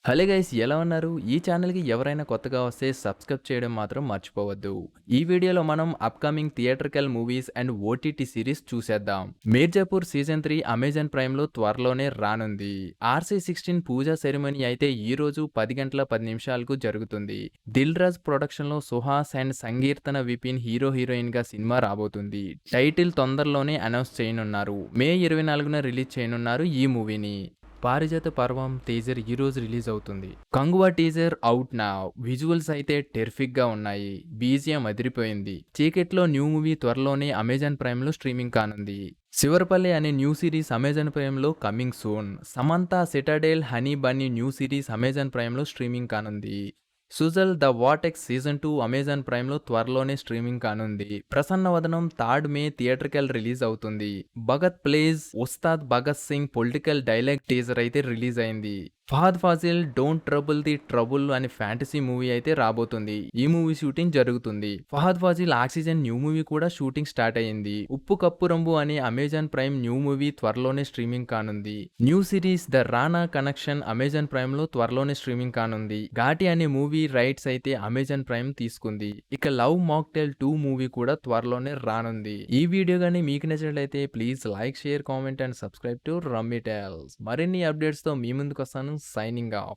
Hello guys, ఎలా ఉన్నారు? ఈ ఛానల్‌కి ఎవరైనా కొత్తగా వస్తే సబ్స్క్రైబ్ చేయడం మాత్రం మర్చిపోవద్దు. ఈ వీడియోలో మనం upcoming theatrical movies and OTT series చూసేద్దాం. 'మీర్జాపూర్' సీజన్ 3 అమెజాన్ ప్రైమ్‌లో త్వరలోనే రానుంది. 'ఆర్‌సీ-16' పూజా సెరమనీ అయితే ఈ రోజు 10:10 జరుగుతుంది. 'దిల్ రాజు' ప్రొడక్షన్‌లో సుహాస్ అండ్ సంకీర్తన విపిన్ హీరోయిన్‌గా సినిమా రాబోతుంది. టైటిల్ తొందరలోనే అనౌన్స్ చేయనున్నారు. మే 24న రిలీజ్ చేయనున్నారు ఈ మూవీని. 'పారిజాత పర్వం' టీజర్ ఈ రోజు రిలీజ్ అవుతుంది. 'Kanguva' teaser out now. Visuals అయితే టెర్రిఫిక్ గా ఉన్నాయి. బీజిఎం అదిరిపోయింది. 'చీకట్లో' న్యూ మూవీ త్వరలోనే అమెజాన్ ప్రైమ్ లో స్ట్రీమింగ్ కానుంది. 'శివరపల్లి' అనే న్యూ సిరీస్ అమెజాన్ ప్రైమ్ లో coming soon. 'Samantha Citadel honey Bunny' new series Amazon Prime లో స్ట్రీమింగ్ కానుంది. 'Sujal the Vortex' season 2 Amazon Prime లో త్వరలోనే స్ట్రీమింగ్ కానుంది. 'ప్రసన్న వదనం' 3 మే థియేట్రికల్ రిలీజ్ అవుతుంది. 'Bhagat blaze Ustaad Bhagat Singh' political dialogue teaser అయితే రిలీజ్ అయింది. 'Fahadh Faasil don't trouble the trouble' అనే ఫ్యాంటసీ మూవీ అయితే రాబోతుంది. ఈ మూవీ షూటింగ్ జరుగుతుంది. 'Fahadh Faasil' oxygen new movie కూడా షూటింగ్ స్టార్ట్ అయ్యింది. 'ఉప్పు కప్పు రంబు' అనే అమెజాన్ ప్రైమ్ న్యూ మూవీ త్వరలోనే స్ట్రీమింగ్ కానుంది. New series 'the Rana connection' Amazon Prime లో త్వరలోనే స్ట్రీమింగ్ కానుంది. 'ఘాటి' అనే మూవీ రైట్స్ అయితే అమెజాన్ ప్రైమ్ తీసుకుంది. ఇక 'లవ్ మాక్టైల్ 2' మూవీ కూడా త్వరలోనే రానుంది. ఈ వీడియో గానీ మీకు నచ్చినట్లయితే please like, share, comment and subscribe to rummy tells. మరిన్ని అప్డేట్స్ తో మీ ముందుకు వస్తాను. Signing off.